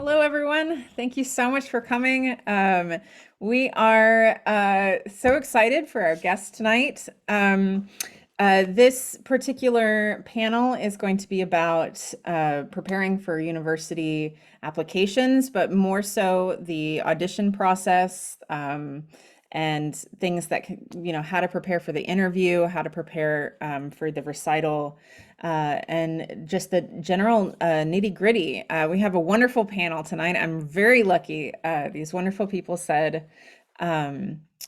Hello, everyone. Thank you so much for coming. We are so excited for our guest tonight. This particular panel is going to be about preparing for university applications, but more so the audition process, and things that how to prepare for the interview, how to prepare for the recital, and just the general nitty-gritty. We have a wonderful panel tonight. I'm very lucky. These wonderful people said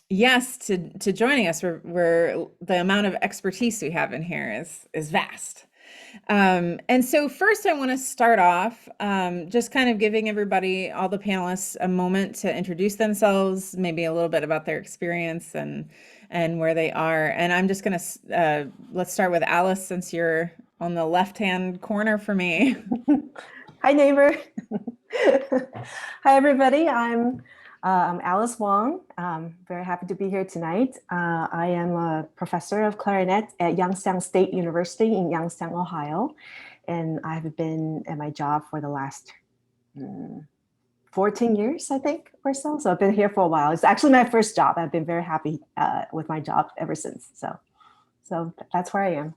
yes to joining us. We're the amount of expertise we have in here is vast. And so first I want to start off just kind of giving everybody, all the panelists, a moment to introduce themselves, maybe a little bit about their experience and where they are. And I'm just going to, let's start with Alice, since you're on the left-hand corner for me. Hi, neighbor. Hi, everybody. I'm Alice Wong. Very happy to be here tonight. I am a professor of clarinet at Youngstown State University in Youngstown, Ohio. And I've been at my job for the last 14 years, I think, or so. So I've been here for a while. It's actually my first job. I've been very happy with my job ever since. So that's where I am.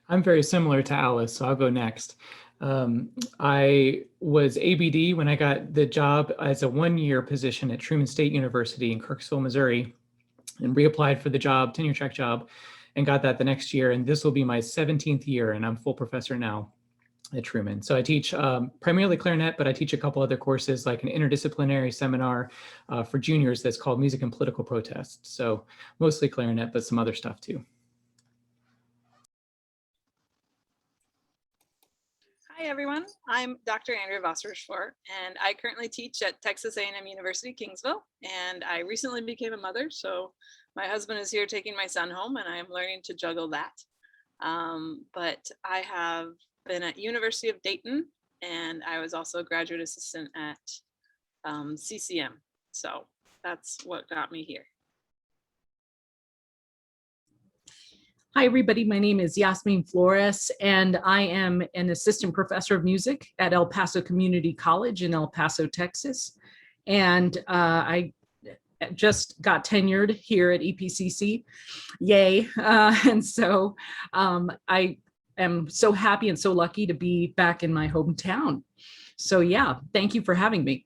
I'm very similar to Alice, so I'll go next. I was ABD when I got the job as a one-year position at Truman State University in Kirksville, Missouri, and reapplied for the job, tenure track job, and got that the next year. And this will be my 17th year, and I'm full professor now at Truman. So I teach primarily clarinet, but I teach a couple other courses, like an interdisciplinary seminar for juniors that's called Music and Political Protest. So mostly clarinet, but some other stuff too. Hi, everyone. I'm Dr. Andrea Vos-Rochefort, and I currently teach at Texas A&M University, Kingsville, and I recently became a mother, so my husband is here taking my son home, and I am learning to juggle that. But I have been at University of Dayton, and I was also a graduate assistant at CCM, so that's what got me here. Hi, everybody. My name is Yasmin Flores, and I am an assistant professor of music at El Paso Community College in El Paso, Texas. And I just got tenured here at EPCC. Yay. And so I am so happy and so lucky to be back in my hometown. So yeah, thank you for having me.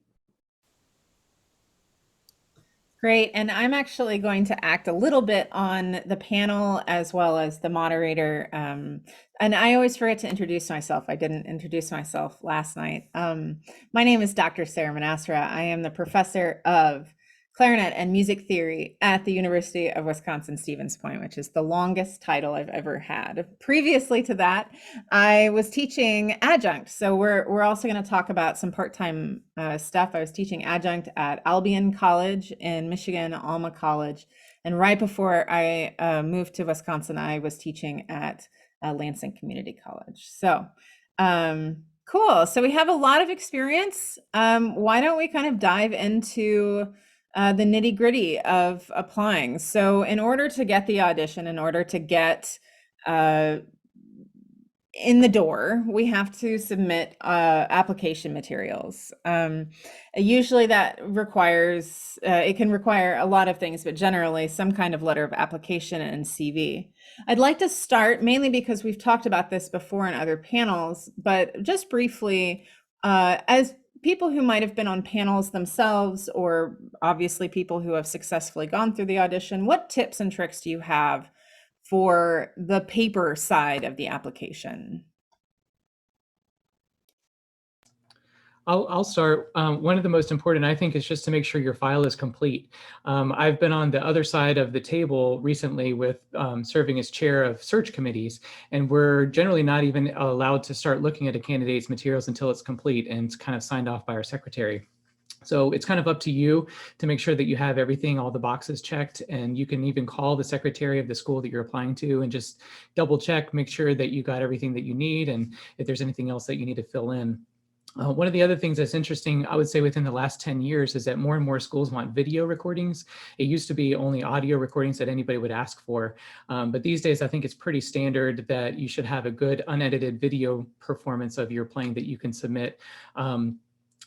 Great. And I'm actually going to act a little bit on the panel as well as the moderator. And I always forget to introduce myself. I didn't introduce myself last night. My name is Dr. Sarah Manasreh. I am the professor of clarinet and music theory at the University of Wisconsin-Stevens Point, which is the longest title I've ever had. Previously to that, I was teaching adjunct. So we're also going to talk about some part-time stuff. I was teaching adjunct at Albion College in Michigan, Alma College. And right before I moved to Wisconsin, I was teaching at Lansing Community College. So cool. So we have a lot of experience. Why don't we kind of dive into the nitty-gritty of applying. So in order to get the audition, in order to get in the door, we have to submit application materials. Usually that requires, it can require a lot of things, but generally some kind of letter of application and CV. I'd like to start mainly because we've talked about this before in other panels, but just briefly, as people who might have been on panels themselves, or obviously people who have successfully gone through the audition, what tips and tricks do you have for the paper side of the application? I'll start. One of the most important, I think, is just to make sure your file is complete. I've been on the other side of the table recently with serving as chair of search committees, and we're generally not even allowed to start looking at a candidate's materials until it's complete and it's kind of signed off by our secretary. So it's kind of up to you to make sure that you have everything, all the boxes checked, and you can even call the secretary of the school that you're applying to and just double check, make sure that you got everything that you need, and if there's anything else that you need to fill in. One of the other things that's interesting, I would say within the last 10 years, is that more and more schools want video recordings. It used to be only audio recordings that anybody would ask for. But these days, I think it's pretty standard that you should have a good unedited video performance of your playing that you can submit.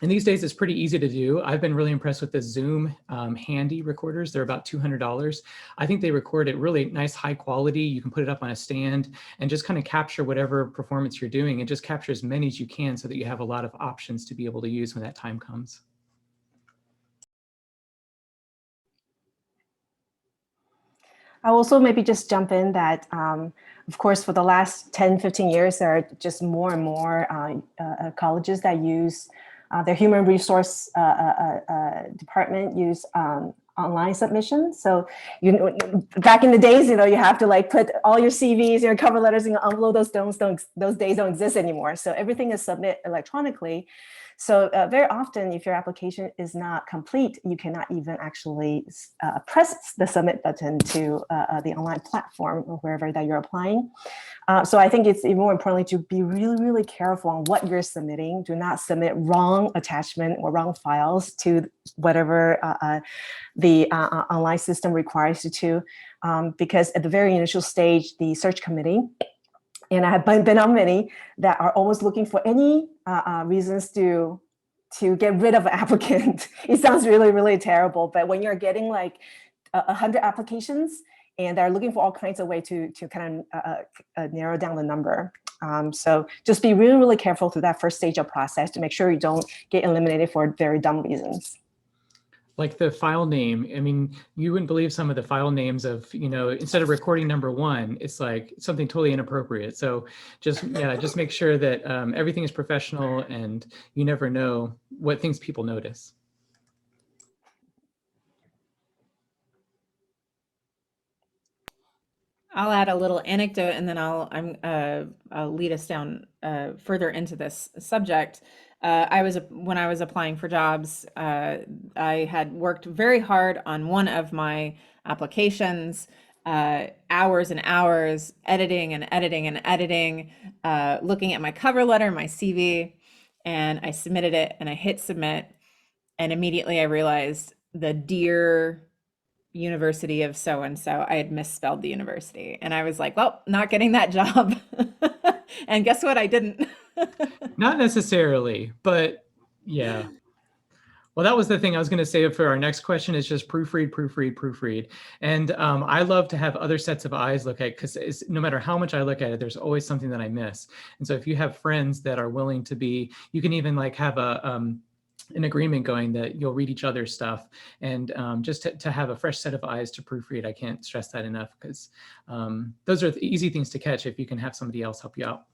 And these days, it's pretty easy to do. I've been really impressed with the Zoom handy recorders. They're about $200. I think they record at really nice, high quality. You can put it up on a stand and just kind of capture whatever performance you're doing and just capture as many as you can so that you have a lot of options to be able to use when that time comes. I'll also maybe just jump in that, of course, for the last 10, 15 years, there are just more and more colleges that use their human resource department use online submissions. So back in the days, you have to like put all your CVs, your cover letters in an envelope. Those days don't exist anymore. So everything is submitted electronically. So very often, if your application is not complete, you cannot even actually press the submit button to the online platform or wherever that you're applying. So I think it's more importantly to be really, really careful on what you're submitting. Do not submit wrong attachment or wrong files to whatever the online system requires you to, because at the very initial stage, the search committee, and I have been on many that are always looking for any reasons to get rid of an applicant. It sounds really, really terrible, but when you're getting like 100 applications and they're looking for all kinds of ways to kind of narrow down the number. So just be really, really careful through that first stage of process to make sure you don't get eliminated for very dumb reasons. Like the file name, I mean, you wouldn't believe some of the file names of, instead of recording number 1, it's like something totally inappropriate. So just make sure that everything is professional and you never know what things people notice. I'll add a little anecdote and then I'll lead us down further into this subject. When I was applying for jobs, I had worked very hard on one of my applications, hours and hours, editing and editing and editing, looking at my cover letter, my CV, and I submitted it and I hit submit. And immediately I realized the dear University of so-and-so, I had misspelled the university. And I was like, well, not getting that job. And guess what? I didn't. Not necessarily, but yeah. Well, that was the thing I was going to say for our next question is just proofread, proofread, proofread. And I love to have other sets of eyes look at it because no matter how much I look at it, there's always something that I miss. And so if you have friends that are willing to you can even like have an agreement going that you'll read each other's stuff and just to have a fresh set of eyes to proofread. I can't stress that enough because those are the easy things to catch if you can have somebody else help you out.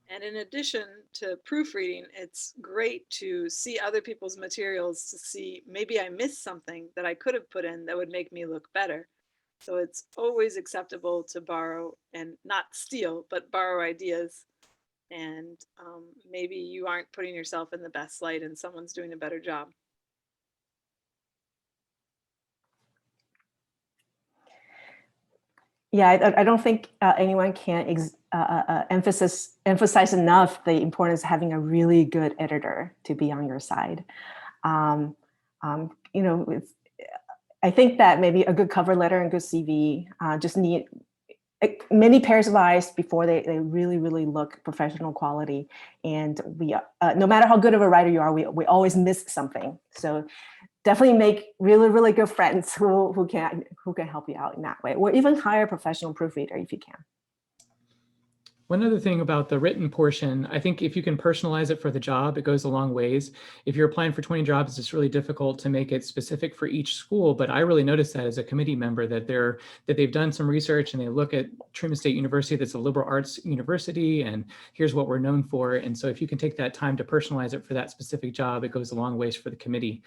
And in addition to proofreading, it's great to see other people's materials to see maybe I missed something that I could have put in that would make me look better. So it's always acceptable to borrow and not steal, but borrow ideas. And maybe you aren't putting yourself in the best light and someone's doing a better job. Yeah, I don't think anyone can emphasize enough the importance of having a really good editor to be on your side. I think that maybe a good cover letter and good CV just need many pairs of eyes before they really, really look professional quality. And we, no matter how good of a writer you are, we always miss something. So definitely make really, really good friends who can help you out in that way, or even hire a professional proofreader if you can. One other thing about the written portion, I think if you can personalize it for the job, it goes a long ways. If you're applying for 20 jobs, it's really difficult to make it specific for each school. But I really noticed that as a committee member that they've done some research and they look at Truman State University, that's a liberal arts university, and here's what we're known for. And so if you can take that time to personalize it for that specific job, it goes a long ways for the committee.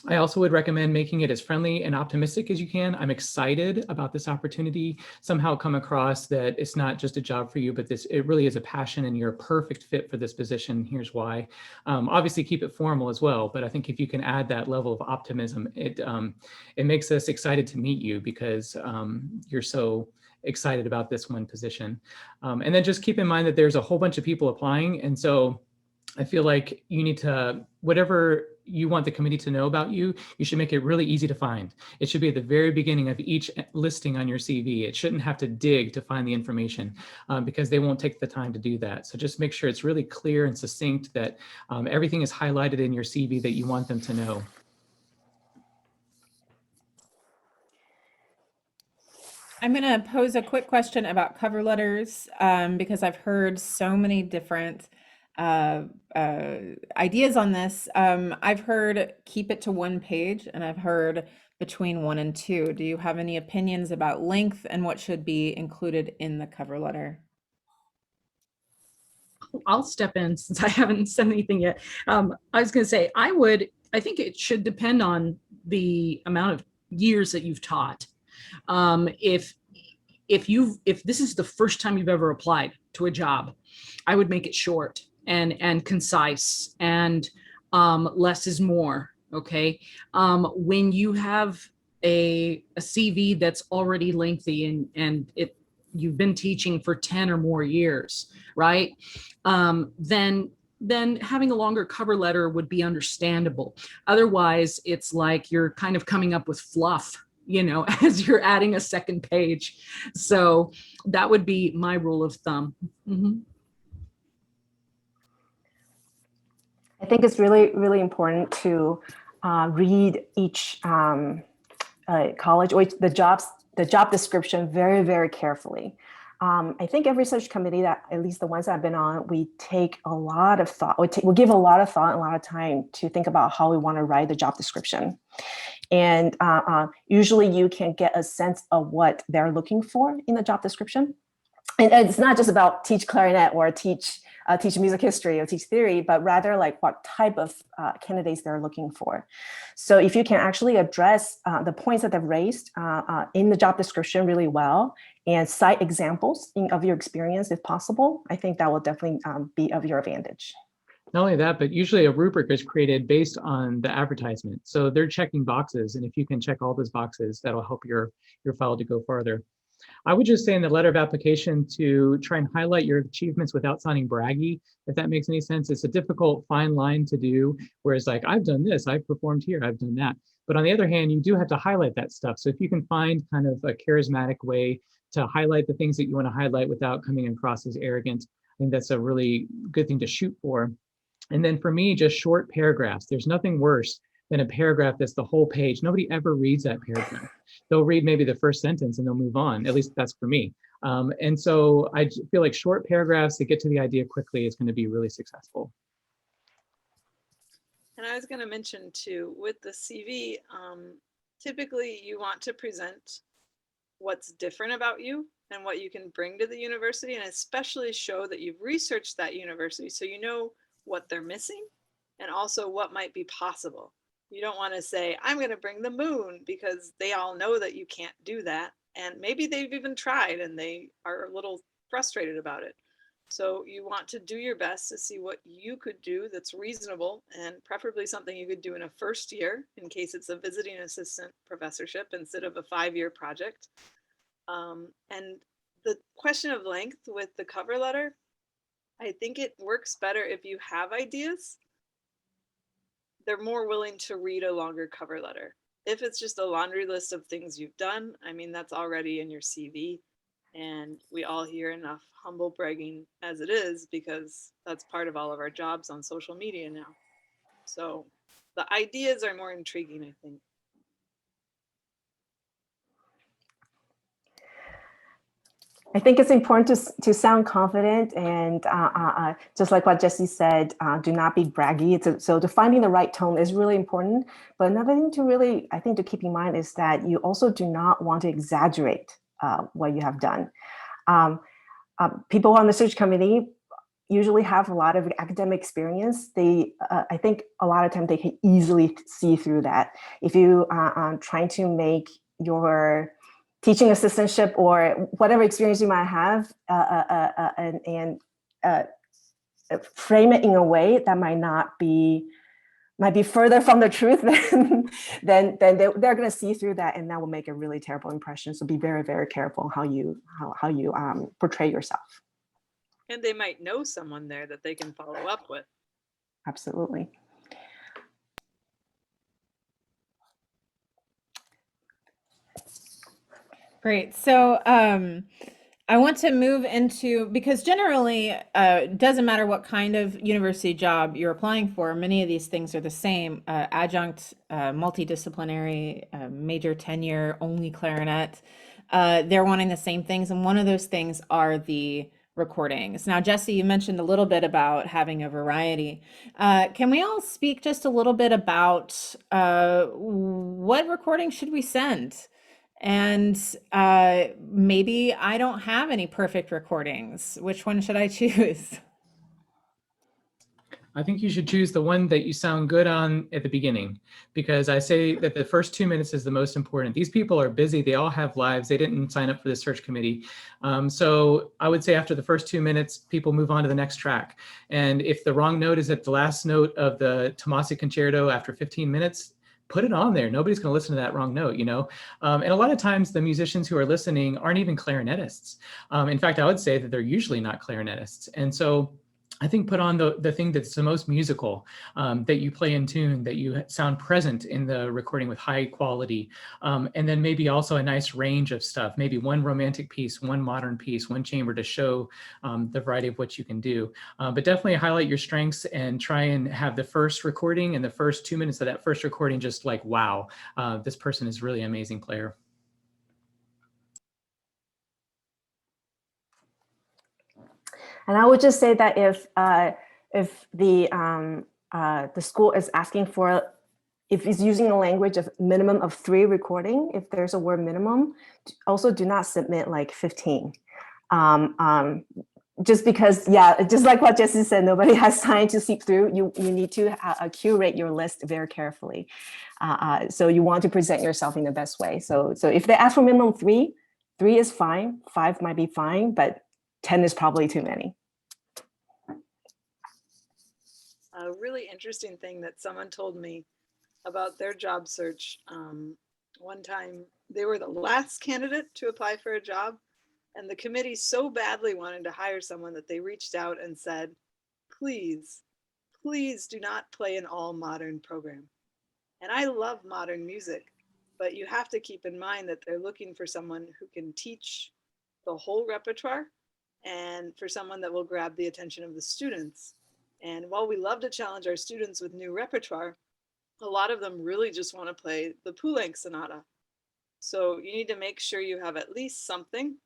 I also would recommend making it as friendly and optimistic as you can. I'm excited about this opportunity. Somehow come across that it's not just a job for you, but it really is a passion and you're a perfect fit for this position. Here's why. Obviously keep it formal as well, but I think if you can add that level of optimism, it makes us excited to meet you because you're so excited about this one position. And then just keep in mind that there's a whole bunch of people applying. And so I feel like you need to, whatever you want the committee to know about you, you should make it really easy to find. It should be at the very beginning of each listing on your CV. It shouldn't have to dig to find the information because they won't take the time to do that. So just make sure it's really clear and succinct, that everything is highlighted in your CV that you want them to know. I'm going to pose a quick question about cover letters because I've heard so many different ideas on this. I've heard keep it to 1 page, and I've heard between 1 and 2. Do you have any opinions about length and what should be included in the cover letter? I'll step in since I haven't said anything yet. I was going to say, I think it should depend on the amount of years that you've taught. If this is the first time you've ever applied to a job, I would make it short and concise, and less is more. Okay. When you have a CV that's already lengthy and you've been teaching for 10 or more years, right? Then having a longer cover letter would be understandable. Otherwise, it's like you're kind of coming up with fluff, as you're adding a second page. So that would be my rule of thumb. Mm-hmm. I think it's really, really important to read each college or the job description very, very carefully. I think every search committee, that at least the ones that I've been on, we take a lot of thought. We give a lot of thought and a lot of time to think about how we want to write the job description. And usually you can get a sense of what they're looking for in the job description. And it's not just about teach clarinet or teach music history or teach theory, but rather like what type of candidates they're looking for. So if you can actually address the points that they've raised in the job description really well and cite examples of your experience if possible, I think that will definitely be of your advantage. Not only that, but usually a rubric is created based on the advertisement. So they're checking boxes. And if you can check all those boxes, that'll help your file to go farther. I would just say in the letter of application to try and highlight your achievements without sounding braggy, if that makes any sense. It's a difficult fine line to do, whereas like, I've done this, I've performed here, I've done that. But on the other hand, you do have to highlight that stuff. So if you can find kind of a charismatic way to highlight the things that you want to highlight without coming across as arrogant, I think that's a really good thing to shoot for. And then for me, just short paragraphs. There's nothing worse than a paragraph that's the whole page. Nobody ever reads that paragraph. They'll read maybe the first sentence and they'll move on. At least that's for me. And so I feel like short paragraphs that get to the idea quickly is going to be really successful. And I was going to mention too, with the CV, typically you want to present what's different about you and what you can bring to the university, and especially show that you've researched that university so you know what they're missing and also what might be possible. You don't want to say, I'm going to bring the moon, because they all know that you can't do that. And maybe they've even tried and they are a little frustrated about it. So you want to do your best to see what you could do that's reasonable, and preferably something you could do in a first year in case it's a visiting assistant professorship instead of a 5-year project. And the question of length with the cover letter, I think it works better if you have ideas. They're more willing to read a longer cover letter. If it's just a laundry list of things you've done, I mean, that's already in your CV. And we all hear enough humble bragging as it is, because that's part of all of our jobs on social media now. So the ideas are more intriguing, I think. I think it's important to sound confident, and just like what Jesse said, do not be braggy. So finding the right tone is really important. But another thing to really, I think, to keep in mind is that you also do not want to exaggerate what you have done. People on the search committee usually have a lot of academic experience. I think a lot of times they can easily see through that. If you are trying to make your teaching assistantship or whatever experience you might have and frame it in a way that might be further from the truth, then they're going to see through that, and that will make a really terrible impression. So be very, very careful how you portray yourself. And they might know someone there that they can follow up with. Absolutely. Great. So I want to move into, because generally, it doesn't matter what kind of university job you're applying for, many of these things are the same. Adjunct, multidisciplinary, major tenure, only clarinet. They're wanting the same things. And one of those things are the recordings. Now, Jesse, you mentioned a little bit about having a variety. Can we all speak just a little bit about what recording should we send? And maybe I don't have any perfect recordings. Which one should I choose? I think you should choose the one that you sound good on at the beginning, because I say that the first 2 minutes is the most important. These people are busy. They all have lives. They didn't sign up for the search committee. So I would say after the first 2 minutes, people move on to the next track. And if the wrong note is at the last note of the Tomasi concerto after 15 minutes, put it on there. Nobody's going to listen to that wrong note, you know? And a lot of times the musicians who are listening aren't even clarinetists. In fact, I would say that they're usually not clarinetists. And so I think put on the thing that's the most musical, that you play in tune, that you sound present in the recording with high quality. And then maybe also a nice range of stuff, maybe one romantic piece, one modern piece, one chamber to show the variety of what you can do. But definitely highlight your strengths and try and have the first recording and the first 2 minutes of that first recording just like, wow, this person is really an amazing player. And I would just say that if the school is asking for, if it's using a language of minimum of 3 recording, if there's a word minimum, also do not submit like 15. Just because, yeah, just like what Jesse said, nobody has time to seep through. You need to curate your list very carefully. So you want to present yourself in the best way. So if they ask for minimum 3, 3 is fine. 5 might be fine, but 10 is probably too many. A really interesting thing that someone told me about their job search. One time they were the last candidate to apply for a job, and the committee so badly wanted to hire someone that they reached out and said, please, please do not play an all modern program. And I love modern music, but you have to keep in mind that they're looking for someone who can teach the whole repertoire and for someone that will grab the attention of the students. And while we love to challenge our students with new repertoire, a lot of them really just want to play the Poulenc sonata. So you need to make sure you have at least something,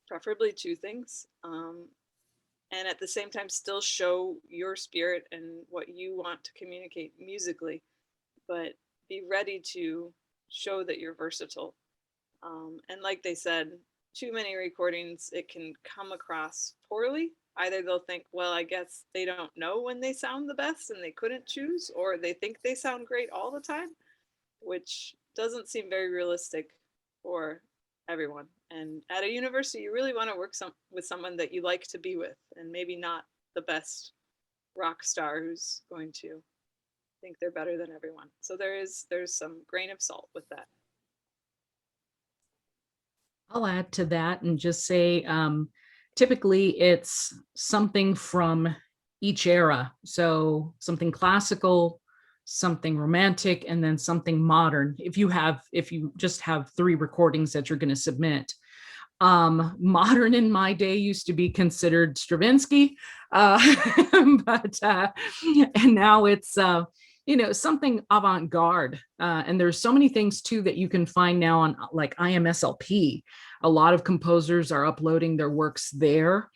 preferably 2 things, and at the same time still show your spirit and what you want to communicate musically, but be ready to show that you're versatile. And like they said, too many recordings, it can come across poorly. Either they'll think, well, I guess they don't know when they sound the best and they couldn't choose, or they think they sound great all the time, which doesn't seem very realistic for everyone. And at a university, you really want to work with someone that you like to be with, and maybe not the best rock star who's going to think they're better than everyone. So there's some grain of salt with that. I'll add to that and just say, typically it's something from each era. So something classical, something romantic, and then something modern. If you just have 3 recordings that you're going to submit. Modern in my day used to be considered Stravinsky, and now it's something avant-garde. And there's so many things too that you can find now on like IMSLP. A lot of composers are uploading their works there,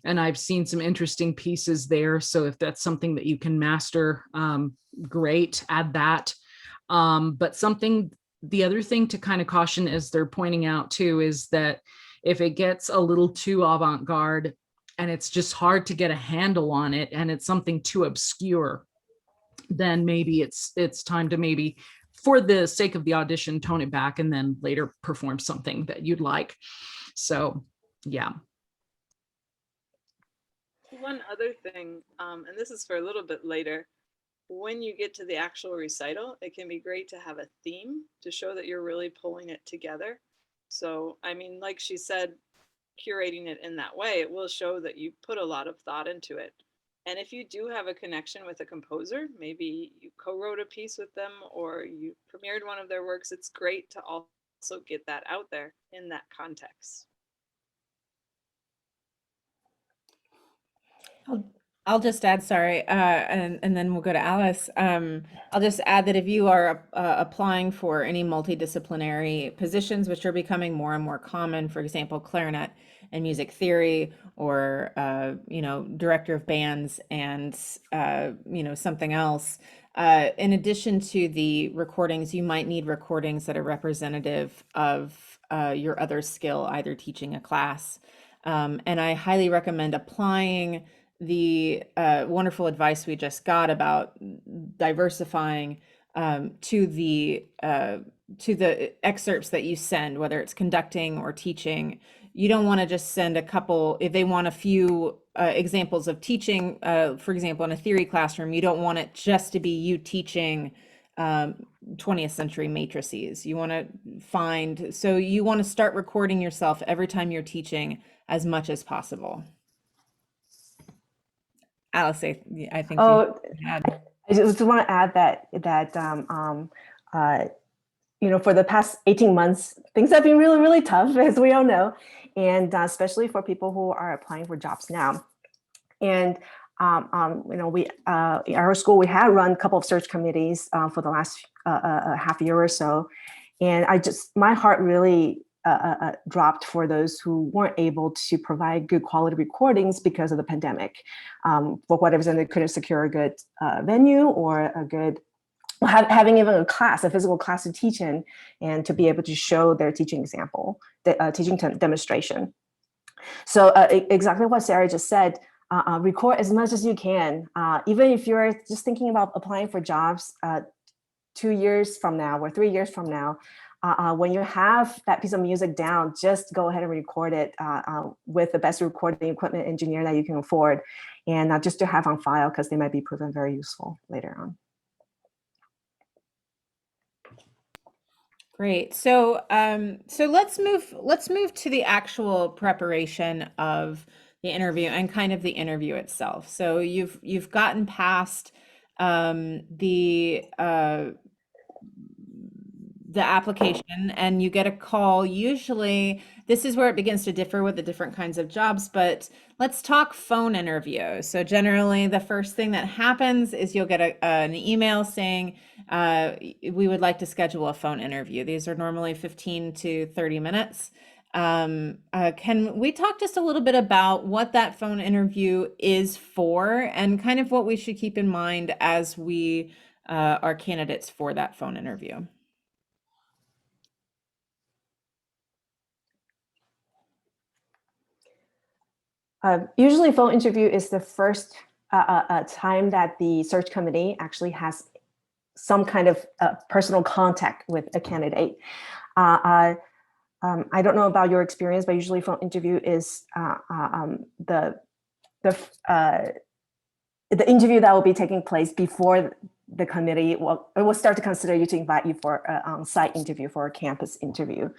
and I've seen some interesting pieces there. So if that's something that you can master, great, add that. But the other thing to kind of caution, as they're pointing out too, is that if it gets a little too avant-garde and it's just hard to get a handle on it, and it's something too obscure, then maybe it's time to, maybe for the sake of the audition, tone it back and then later perform something that you'd like. So yeah. One other thing, and this is for a little bit later, when you get to the actual recital, it can be great to have a theme to show that you're really pulling it together. So, I mean, like she said, curating it in that way, it will show that you put a lot of thought into it. And if you do have a connection with a composer, maybe you co-wrote a piece with them or you premiered one of their works, it's great to also get that out there in that context. I'll just add, sorry, and then we'll go to Alice. I'll just add that if you are applying for any multidisciplinary positions, which are becoming more and more common, for example, clarinet and music theory, or director of bands and something else. In addition to the recordings, you might need recordings that are representative of your other skill, either teaching a class. And I highly recommend applying the wonderful advice we just got about diversifying to the excerpts that you send, whether it's conducting or teaching. You don't want to just send a couple. If they want a few examples of teaching, for example, in a theory classroom, you don't want it just to be you teaching 20th century matrices. You want to start recording yourself every time you're teaching as much as possible. Alice, I think Oh, you had. I just want to add that for the past 18 months, things have been really, really tough, as we all know, and especially for people who are applying for jobs now. And we our school, we had run a couple of search committees for the last half year or so, and my heart really dropped for those who weren't able to provide good quality recordings because of the pandemic. For whatever reason, they couldn't secure a good venue or a good having even a physical class to teach in, and to be able to show their teaching example, teaching demonstration. So exactly what Sarah just said. Record as much as you can, even if you're just thinking about applying for jobs 2 years from now or 3 years from now. When you have that piece of music down, just go ahead and record it with the best recording equipment engineer that you can afford, and just to have on file, because they might be proven very useful later on. Great. So let's move to the actual preparation of the interview and kind of the interview itself. So you've gotten past the application and you get a call. Usually this is where it begins to differ with the different kinds of jobs, but let's talk phone interview. So generally the first thing that happens is you'll get an email saying, we would like to schedule a phone interview. These are normally 15 to 30 minutes. Can we talk just a little bit about what that phone interview is for and kind of what we should keep in mind as we are candidates for that phone interview? Usually phone interview is the first time that the search committee actually has some kind of personal contact with a candidate. I don't know about your experience, but usually phone interview is the interview that will be taking place before the committee will start to consider you to invite you for an on-site interview, for a campus interview.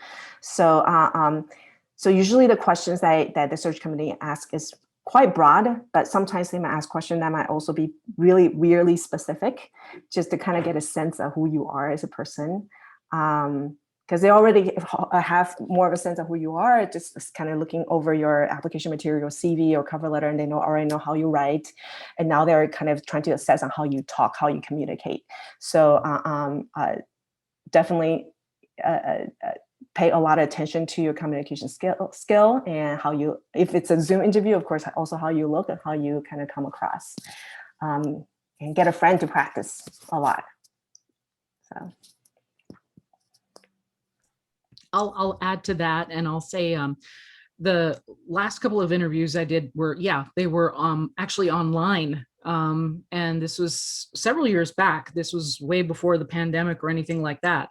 So usually the questions that the search committee asks is quite broad, but sometimes they might ask questions that might also be really, really specific, just to kind of get a sense of who you are as a person. Because they already have more of a sense of who you are, just kind of looking over your application material, CV or cover letter, and they already know how you write. And now they're kind of trying to assess on how you talk, how you communicate. So definitely pay a lot of attention to your communication skill and how you, if it's a Zoom interview, of course, also how you look and how you kind of come across, and get a friend to practice a lot. So. I'll add to that, and I'll say the last couple of interviews I did were, they were actually online. And this was several years back. This was way before the pandemic or anything like that.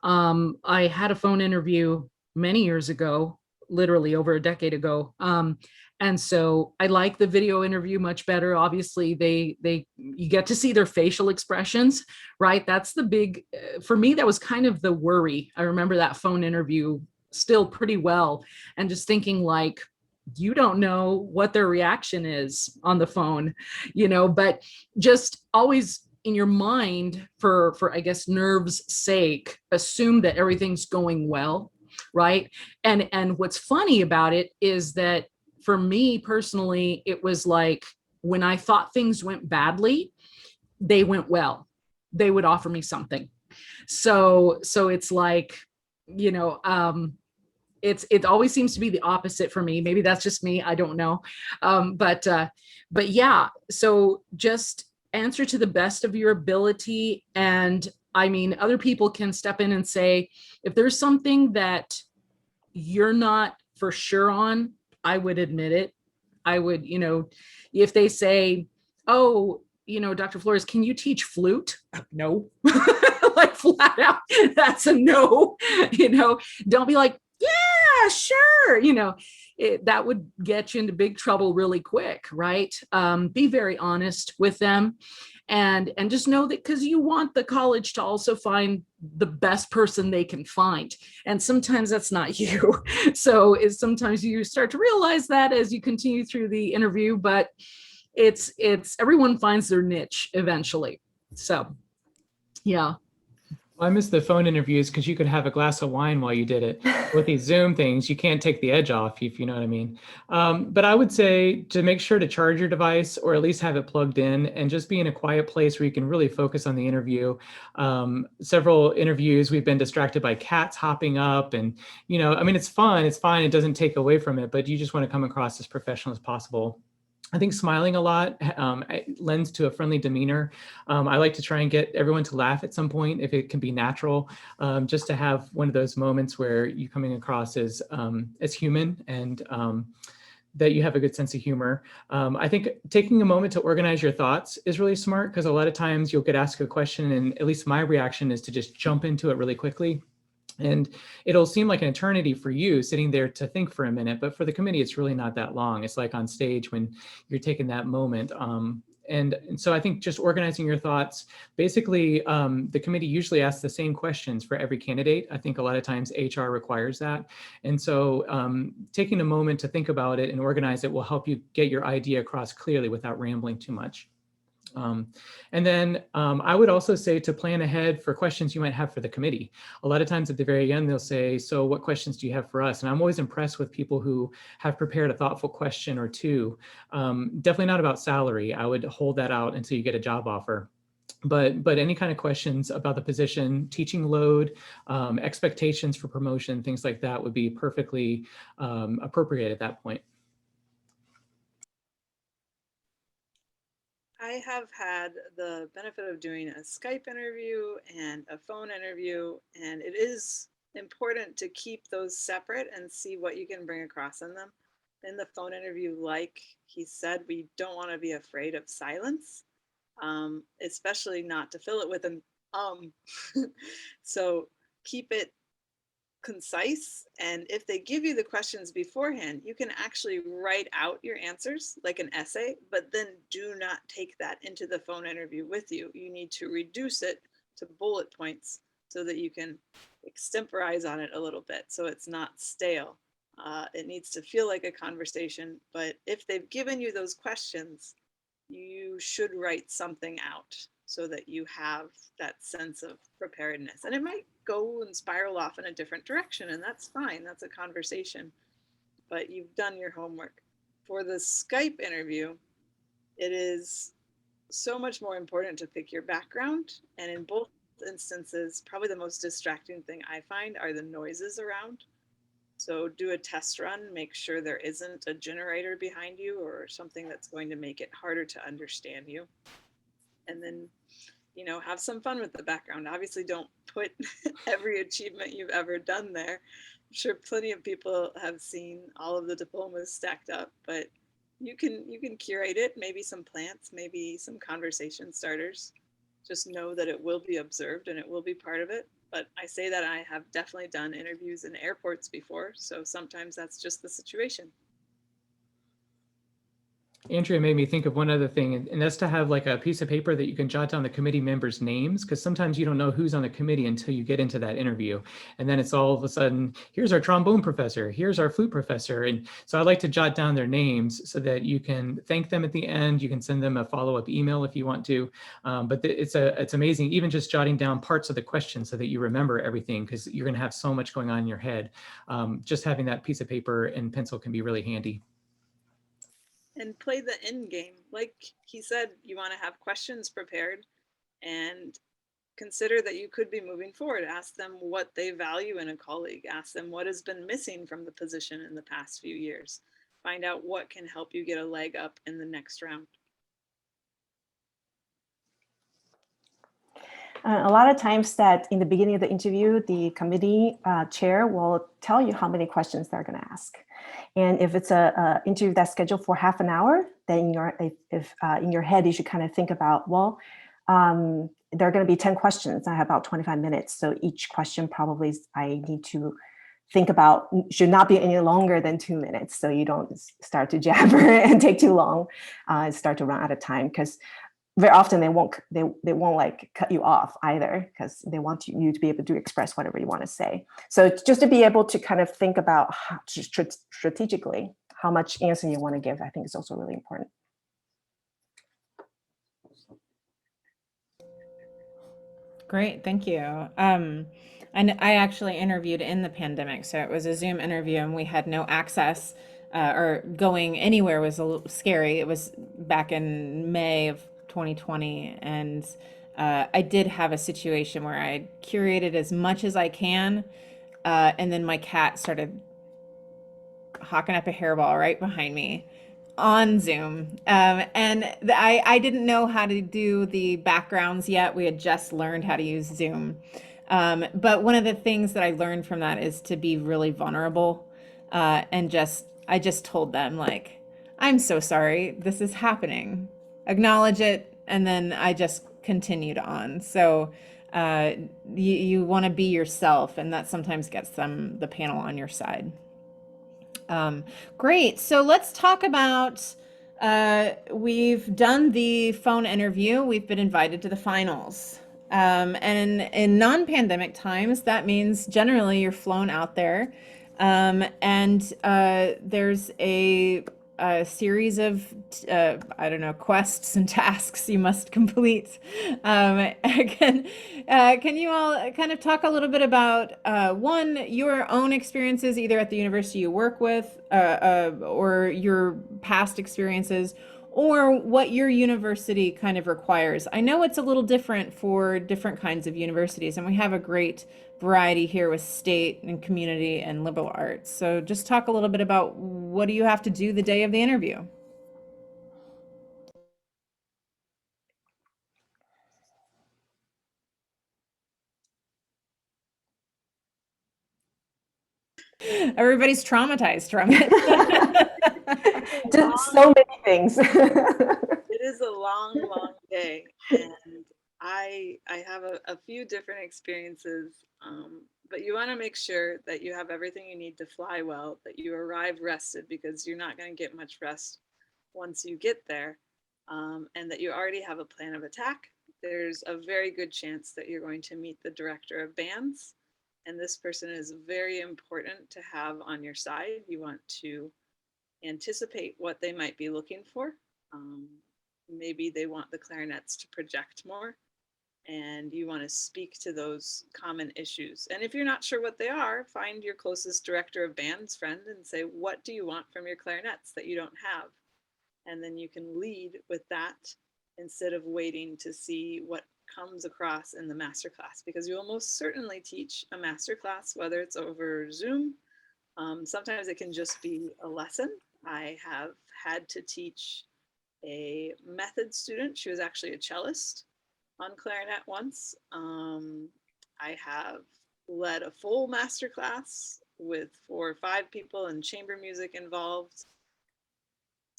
I had a phone interview many years ago, literally over a decade ago. And so I like the video interview much better. Obviously, you get to see their facial expressions, right? That's the big, for me, that was kind of the worry. I remember that phone interview still pretty well, and just thinking like, you don't know what their reaction is on the phone, but just always in your mind, for I guess nerves sake, assume that everything's going well, right? And what's funny about it is that for me personally, it was like when I thought things went badly, they went well. They would offer me something. So it's like, you know, it always seems to be the opposite for me. Maybe that's just me. I don't know. But yeah, so just answer to the best of your ability. And I mean, other people can step in and say, if there's something that you're not for sure on, I would admit it. I would, if they say, oh, Dr. Flores, can you teach flute? No. Like flat out, that's a no. Don't be like, yeah, sure. That would get you into big trouble really quick, right? Be very honest with them, and just know that, because you want the college to also find the best person they can find, and sometimes that's not you. So sometimes you start to realize that as you continue through the interview, but it's everyone finds their niche eventually. So yeah. I miss the phone interviews because you could have a glass of wine while you did it. With these Zoom things, you can't take the edge off, if you know what I mean. But I would say to make sure to charge your device, or at least have it plugged in, and just be in a quiet place where you can really focus on the interview. Several interviews, we've been distracted by cats hopping up, and I mean, it's fun, it's fine, it doesn't take away from it, but you just want to come across as professional as possible. I think smiling a lot lends to a friendly demeanor. I like to try and get everyone to laugh at some point, if it can be natural, just to have one of those moments where you're coming across as human, and that you have a good sense of humor. I think taking a moment to organize your thoughts is really smart, because a lot of times you'll get asked a question, and at least my reaction is to just jump into it really quickly. And it'll seem like an eternity for you sitting there to think for a minute, but for the committee, it's really not that long. It's like on stage when you're taking that moment. And so I think just organizing your thoughts, basically, the committee usually asks the same questions for every candidate. I think a lot of times HR requires that. And so taking a moment to think about it and organize it will help you get your idea across clearly without rambling too much. And then I would also say to plan ahead for questions you might have for the committee. A lot of times at the very end, they'll say, so what questions do you have for us? And I'm always impressed with people who have prepared a thoughtful question or two. Definitely not about salary. I would hold that out until you get a job offer. But any kind of questions about the position, teaching load, expectations for promotion, things like that would be perfectly appropriate at that point. I have had the benefit of doing a Skype interview and a phone interview, and it is important to keep those separate and see what you can bring across in them. In the phone interview, like he said, we don't want to be afraid of silence, especially not to fill it with an So keep it concise, and if they give you the questions beforehand, you can actually write out your answers like an essay, but then do not take that into the phone interview with you. You need to reduce it to bullet points so that you can extemporize on it a little bit, so it's not stale. It needs to feel like a conversation, but if they've given you those questions, you should write something out so that you have that sense of preparedness. And it might go and spiral off in a different direction, and that's fine. That's a conversation, but you've done your homework. For the Skype interview, it is so much more important to pick your background. And in both instances, probably the most distracting thing I find are the noises around. So do a test run, make sure there isn't a generator behind you or something that's going to make it harder to understand you. And then, have some fun with the background. Obviously, don't put every achievement you've ever done there. I'm sure plenty of people have seen all of the diplomas stacked up, but you can curate it. Maybe some plants, maybe some conversation starters. Just know that it will be observed and it will be part of it. But I say that I have definitely done interviews in airports before, so sometimes that's just the situation. Andrea made me think of one other thing, and that's to have like a piece of paper that you can jot down the committee members' names, because sometimes you don't know who's on the committee until you get into that interview. And then it's all of a sudden, here's our trombone professor, here's our flute professor. And so I like to jot down their names so that you can thank them at the end. You can send them a follow-up email if you want to. But it's amazing, even just jotting down parts of the question so that you remember everything, because you're going to have so much going on in your head. Just having that piece of paper and pencil can be really handy. And play the end game. Like he said, you want to have questions prepared and consider that you could be moving forward. Ask them what they value in a colleague. Ask them what has been missing from the position in the past few years. Find out what can help you get a leg up in the next round. A lot of times that in the beginning of the interview, the committee chair will tell you how many questions they're going to ask. And if it's a interview that's scheduled for half an hour, then in your head, you should kind of think about, well, there are going to be 10 questions. I have about 25 minutes. So each question probably I need to think about should not be any longer than 2 minutes. So you don't start to jabber and take too long and start to run out of time, because very often they won't like cut you off either, because they want you to be able to express whatever you want to say. So just to be able to kind of think about strategically how much answer you want to give, I think is also really important. Great, thank you. And I actually interviewed in the pandemic, so it was a Zoom interview, and we had no access, or going anywhere was a little scary. It was back in May of 2020, and I did have a situation where I curated as much as I can, and then my cat started hawking up a hairball right behind me on Zoom. And I didn't know how to do the backgrounds yet. We had just learned how to use Zoom. But one of the things that I learned from that is to be really vulnerable, and I just told them, like, I'm so sorry, this is happening. Acknowledge it, and then I just continued on. So you want to be yourself, and that sometimes gets the panel on your side. Great. So let's talk about, we've done the phone interview. We've been invited to the finals. And in non-pandemic times, that means generally you're flown out there. And there's a series of, I don't know, quests and tasks you must complete. Can you all kind of talk a little bit about, one, your own experiences, either at the university you work with, or your past experiences, or what your university kind of requires? I know it's a little different for different kinds of universities, and we have a great variety here with state and community and liberal arts. So just talk a little bit about, what do you have to do the day of the interview? Everybody's traumatized from it. Just so many things. It is a long, long day, and I have a few different experiences, but you want to make sure that you have everything you need to fly well, that you arrive rested, because you're not going to get much rest once you get there, and that you already have a plan of attack. There's a very good chance that you're going to meet the director of bands, and this person is very important to have on your side. You want to anticipate what they might be looking for. Maybe they want the clarinets to project more, and you want to speak to those common issues. And if you're not sure what they are, find your closest director of bands friend and say, what do you want from your clarinets that you don't have? And then you can lead with that instead of waiting to see what comes across in the masterclass, because you will most certainly teach a masterclass, whether it's over Zoom. Sometimes it can just be a lesson. I have had to teach a method student. She was actually a cellist on clarinet once. I have led a full masterclass with 4 or 5 people and chamber music involved.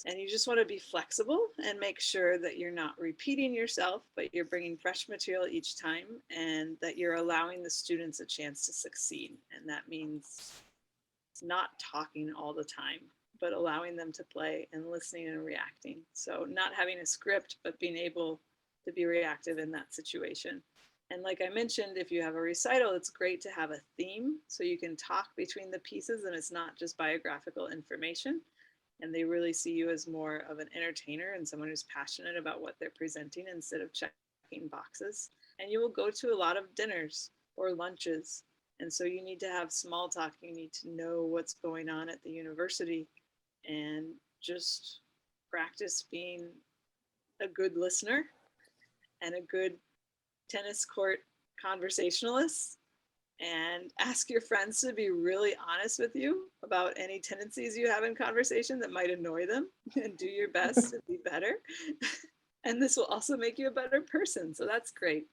And you just want to be flexible and make sure that you're not repeating yourself, but you're bringing fresh material each time, and that you're allowing the students a chance to succeed. And that means not talking all the time. but allowing them to play and listening and reacting. So not having a script, but being able to be reactive in that situation. And like I mentioned, if you have a recital, it's great to have a theme so you can talk between the pieces and it's not just biographical information. And they really see you as more of an entertainer and someone who's passionate about what they're presenting instead of checking boxes. And you will go to a lot of dinners or lunches. And so you need to have small talk. You need to know what's going on at the university and just practice being a good listener and a good tennis court conversationalist, and ask your friends to be really honest with you about any tendencies you have in conversation that might annoy them, and do your best to be better. And this will also make you a better person. So that's great.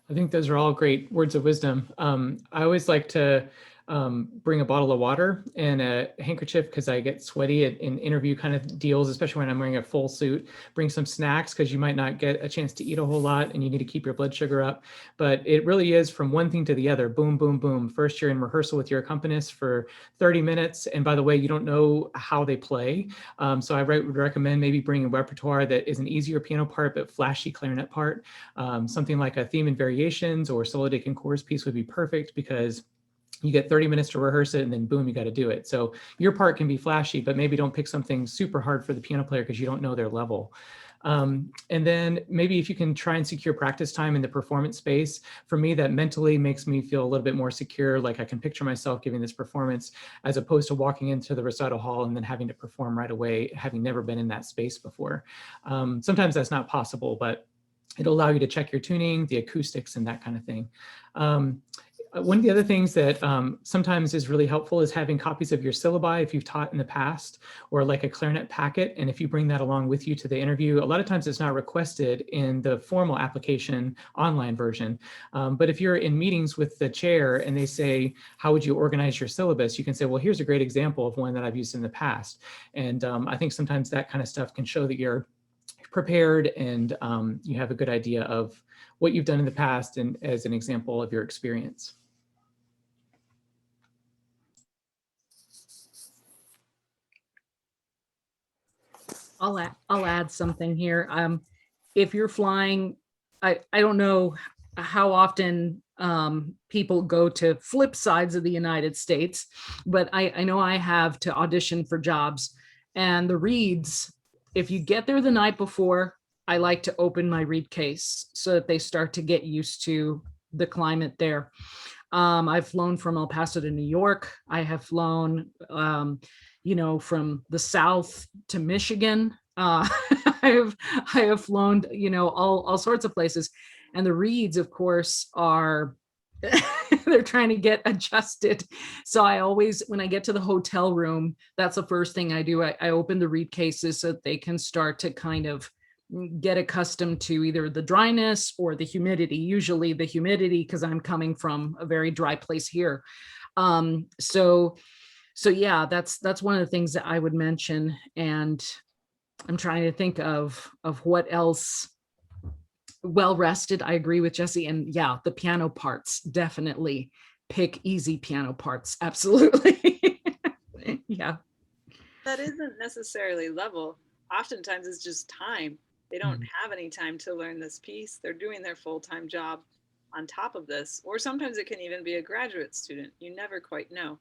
I think those are all great words of wisdom. I always like to bring a bottle of water and a handkerchief because I get sweaty in interview kind of deals, especially when I'm wearing a full suit. Bring some snacks because you might not get a chance to eat a whole lot and you need to keep your blood sugar up. But it really is from one thing to the other. Boom, boom, boom. First, you're in rehearsal with your accompanist for 30 minutes. And by the way, you don't know how they play. So I would recommend maybe bringing a repertoire that is an easier piano part, but flashy clarinet part. Something like a theme and variations or solo de concours piece would be perfect because you get 30 minutes to rehearse it and then boom, you got to do it. So your part can be flashy, but maybe don't pick something super hard for the piano player because you don't know their level. And then maybe if you can try and secure practice time in the performance space, for me, that mentally makes me feel a little bit more secure. Like I can picture myself giving this performance as opposed to walking into the recital hall and then having to perform right away, having never been in that space before. Sometimes that's not possible, but it'll allow you to check your tuning, the acoustics, and that kind of thing. One of the other things that sometimes is really helpful is having copies of your syllabi if you've taught in the past, or like a clarinet packet. And if you bring that along with you to the interview, a lot of times it's not requested in the formal application online version. But if you're in meetings with the chair and they say, how would you organize your syllabus? You can say, well, here's a great example of one that I've used in the past. And I think sometimes that kind of stuff can show that you're prepared and you have a good idea of what you've done in the past and as an example of your experience. I'll add something here. If you're flying, I don't know how often people go to flip sides of the United States, but I know I have to audition for jobs, and the reads, if you get there the night before, I like to open my read case so that they start to get used to the climate there. I've flown from El Paso to New York. I have flown, from the South to Michigan. I have flown, all sorts of places. And the reads, of course, are they're trying to get adjusted. So I always, when I get to the hotel room, that's the first thing I do. I open the read cases so that they can start to kind of get accustomed to either the dryness or the humidity, usually the humidity, because I'm coming from a very dry place here. So yeah, that's one of the things that I would mention. And I'm trying to think of what else. Well rested, I agree with Jesse. And yeah, the piano parts, definitely pick easy piano parts. Absolutely. Yeah. That isn't necessarily level. Oftentimes it's just time. They don't have any time to learn this piece. They're doing their full-time job on top of this. Or sometimes it can even be a graduate student. You never quite know.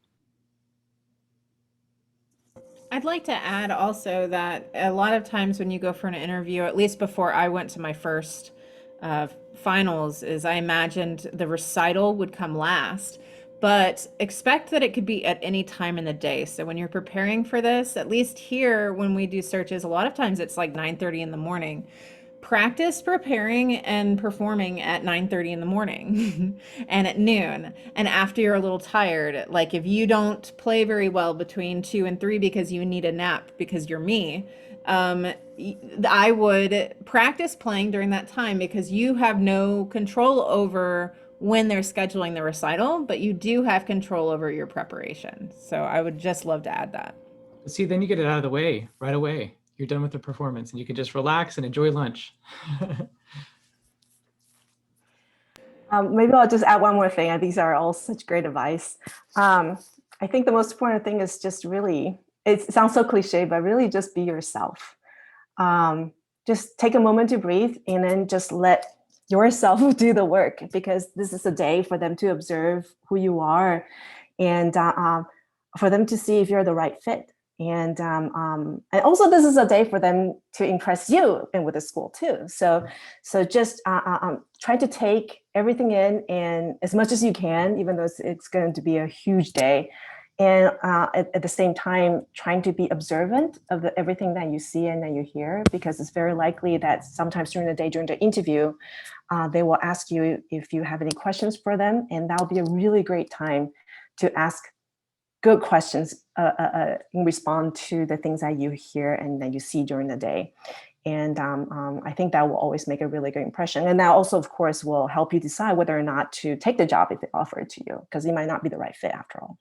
I'd like to add also that a lot of times when you go for an interview, at least before I went to my first finals, is I imagined the recital would come last, but expect that it could be at any time in the day. So when you're preparing for this, at least here when we do searches, a lot of times it's like 9:30 in the morning. Practice preparing and performing at 9:30 in the morning and at noon, and after you're a little tired. Like if you don't play very well between 2 and 3 because you need a nap because you're me, I would practice playing during that time because you have no control over when they're scheduling the recital, but you do have control over your preparation. So I would just love to add that. See, then you get it out of the way right away. You're done with the performance and you can just relax and enjoy lunch. Maybe I'll just add one more thing. These are all such great advice. I think the most important thing is just really, it sounds so cliche, but really just be yourself. Just take a moment to breathe and then just let yourself do the work, because this is a day for them to observe who you are and for them to see if you're the right fit. And also this is a day for them to impress you and with the school too. So just try to take everything in and as much as you can, even though it's going to be a huge day. And at the same time, trying to be observant of everything that you see and that you hear, because it's very likely that sometimes during the day, during the interview, they will ask you if you have any questions for them. And that'll be a really great time to ask good questions in response to the things that you hear and that you see during the day. And I think that will always make a really good impression. And that also, of course, will help you decide whether or not to take the job if they offer it to you, because it might not be the right fit after all.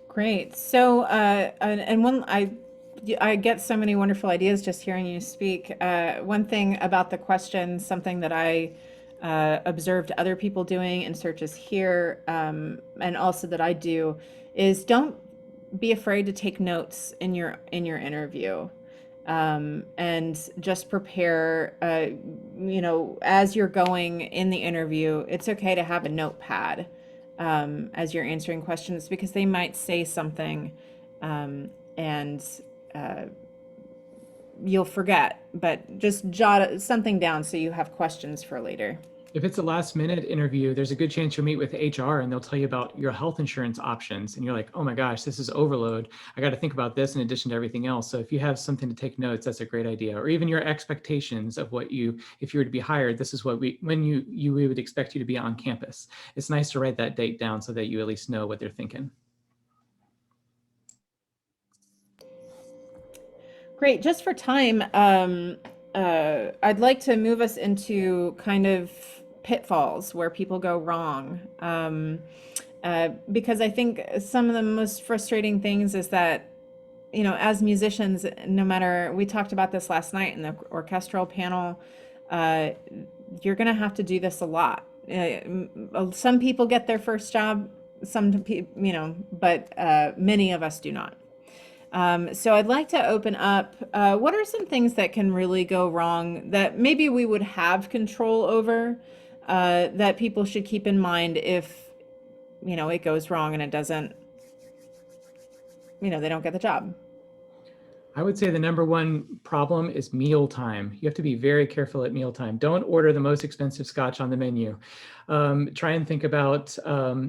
Great. So, and one, I get so many wonderful ideas just hearing you speak. One thing about the question, something that I observed other people doing in searches here, and also that I do, is don't be afraid to take notes in your interview, and just prepare. As you're going in the interview, it's okay to have a notepad as you're answering questions, because they might say something and you'll forget, but just jot something down so you have questions for later. If it's a last minute interview, there's a good chance you'll meet with HR and they'll tell you about your health insurance options. And you're like, oh my gosh, this is overload. I got to think about this in addition to everything else. So if you have something to take notes, that's a great idea. Or even your expectations of what if you were to be hired, this is what we would expect you to be on campus. It's nice to write that date down so that you at least know what they're thinking. Great. Just for time, I'd like to move us into kind of pitfalls where people go wrong. Because I think some of the most frustrating things is that, as musicians, no matter, we talked about this last night in the orchestral panel, you're going to have to do this a lot. Some people get their first job, but many of us do not. So I'd like to open up, what are some things that can really go wrong that maybe we would have control over, that people should keep in mind if, it goes wrong and it doesn't, they don't get the job? I would say the number one problem is mealtime. You have to be very careful at mealtime. Don't order the most expensive scotch on the menu. Try and think about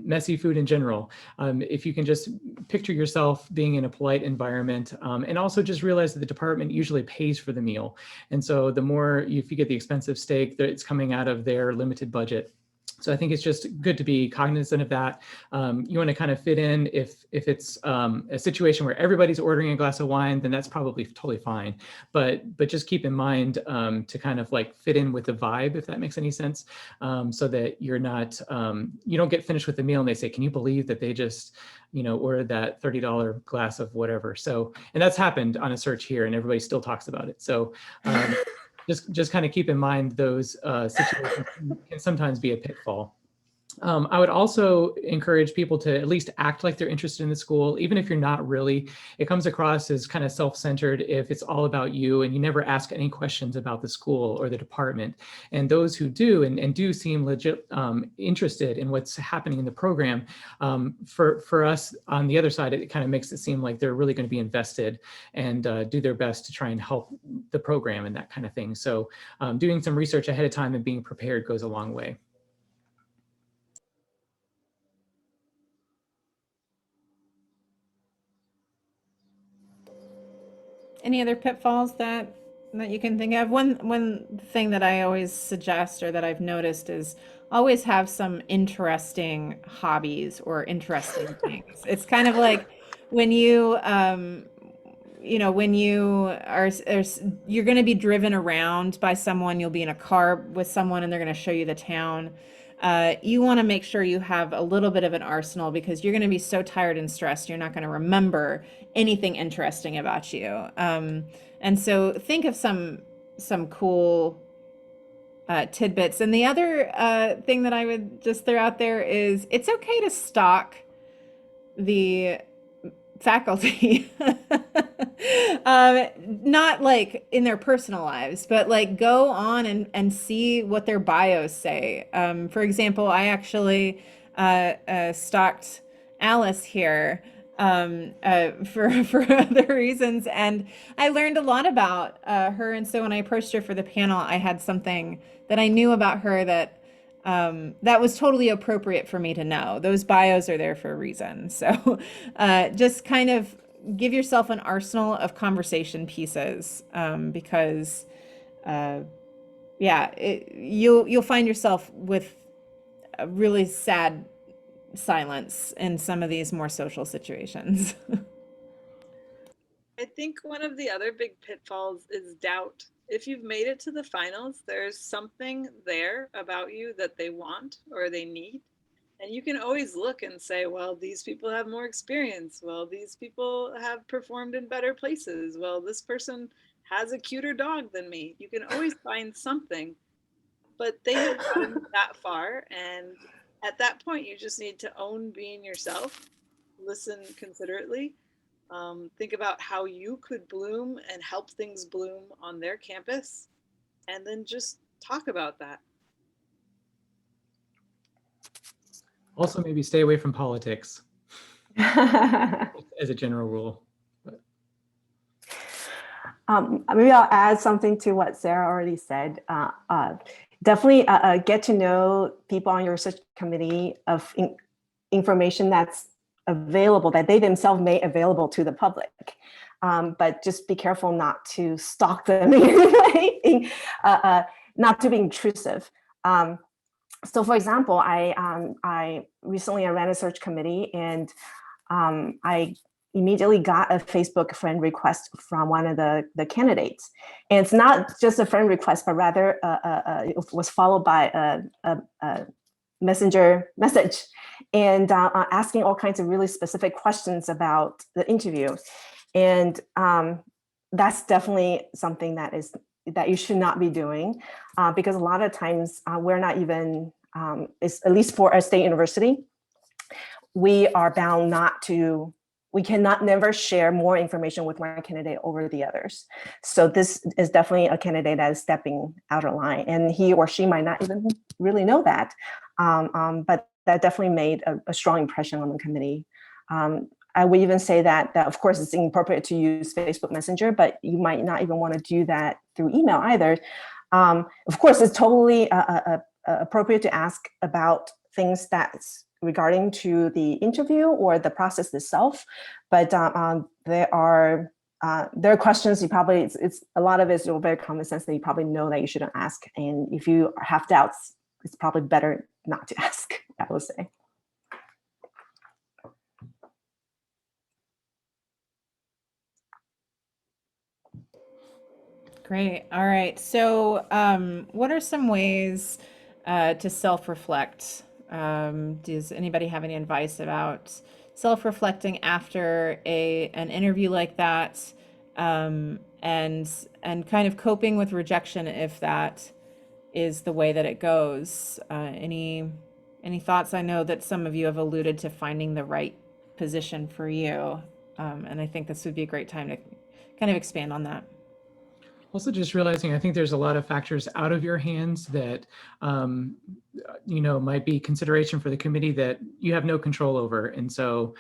messy food in general. If you can just picture yourself being in a polite environment, and also just realize that the department usually pays for the meal. And so the more, if you get the expensive steak, it's coming out of their limited budget. So I think it's just good to be cognizant of that. You want to kind of fit in. If it's a situation where everybody's ordering a glass of wine, then that's probably totally fine. But just keep in mind to kind of like fit in with the vibe, if that makes any sense, so that you're not, you don't get finished with the meal and they say, can you believe that they just, ordered that $30 glass of whatever. So, and that's happened on a search here and everybody still talks about it. So just kind of keep in mind those situations can sometimes be a pitfall. I would also encourage people to at least act like they're interested in the school, even if you're not really. It comes across as kind of self-centered if it's all about you and you never ask any questions about the school or the department. And those who do and do seem legit interested in what's happening in the program, for us on the other side, it kind of makes it seem like they're really going to be invested and do their best to try and help the program and that kind of thing. So doing some research ahead of time and being prepared goes a long way. Any other pitfalls that you can think of? One thing that I always suggest or that I've noticed is always have some interesting hobbies or interesting things. It's kind of like when when you're going to be driven around by someone, you'll be in a car with someone and they're going to show you the town. You want to make sure you have a little bit of an arsenal, because you're going to be so tired and stressed, you're not going to remember anything interesting about you. And so think of some some cool tidbits. And the other thing that I would just throw out there is it's okay to stalk the faculty. Not like in their personal lives, but like go on and see what their bios say. For example, I actually stalked Alice here for other reasons, and I learned a lot about her. And so when I approached her for the panel, I had something that I knew about her that that was totally appropriate for me to know. Those bios are there for a reason. So just kind of give yourself an arsenal of conversation pieces because yeah, you'll find yourself with a really sad silence in some of these more social situations. I think one of the other big pitfalls is doubt. If you've made it to the finals, there's something there about you that they want or they need. And you can always look and say, well, these people have more experience. Well, these people have performed in better places. Well, this person has a cuter dog than me. You can always find something, but they have gotten that far. And at that point, you just need to own being yourself, listen considerately, think about how you could bloom and help things bloom on their campus, and then just talk about that. Also, maybe stay away from politics as a general rule. Maybe I'll add something to what Sarah already said. Definitely get to know people on your research committee of information that's available, that they themselves made available to the public. But just be careful not to stalk them, not to be intrusive. So for example, I recently ran a search committee, and I immediately got a Facebook friend request from one of the candidates. And it's not just a friend request, but rather it was followed by a messenger message and asking all kinds of really specific questions about the interview. And that's definitely something that you should not be doing because a lot of times we're not even, at least for a state university, we are bound not to, we cannot never share more information with one candidate over the others. So this is definitely a candidate that is stepping out of line, and he or she might not even really know that. But that definitely made a strong impression on the committee. I would even say that of course it's inappropriate to use Facebook Messenger, but you might not even want to do that through email either. Of course, it's totally appropriate to ask about things that's regarding to the interview or the process itself, but there are questions you probably, it's a lot of it's very common sense that you probably know that you shouldn't ask, and if you have doubts, it's probably better not to ask, I would say. Great. All right. So, what are some ways to self-reflect? Does anybody have any advice about self-reflecting after an interview like that, and kind of coping with rejection if that is the way that it goes? Any thoughts? I know that some of you have alluded to finding the right position for you, and I think this would be a great time to kind of expand on that. Also, just realizing, I think there's a lot of factors out of your hands that, might be consideration for the committee that you have no control over. And so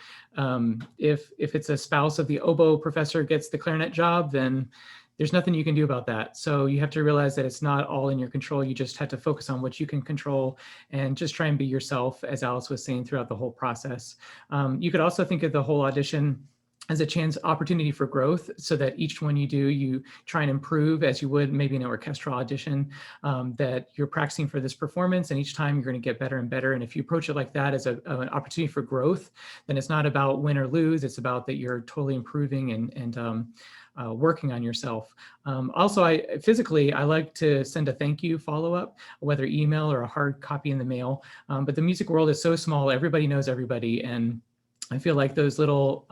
if it's a spouse of the oboe professor gets the clarinet job, then there's nothing you can do about that. So you have to realize that it's not all in your control. You just have to focus on what you can control and just try and be yourself, as Alice was saying, throughout the whole process. You could also think of the whole audition as a opportunity for growth, so that each one you do, you try and improve as you would maybe in an orchestral audition, that you're practicing for this performance, and each time you're going to get better and better. And if you approach it like that as an opportunity for growth, then it's not about win or lose. It's about that you're totally improving and working on yourself. Also, I like to send a thank you follow-up, whether email or a hard copy in the mail. But the music world is so small, everybody knows everybody. And I feel like those little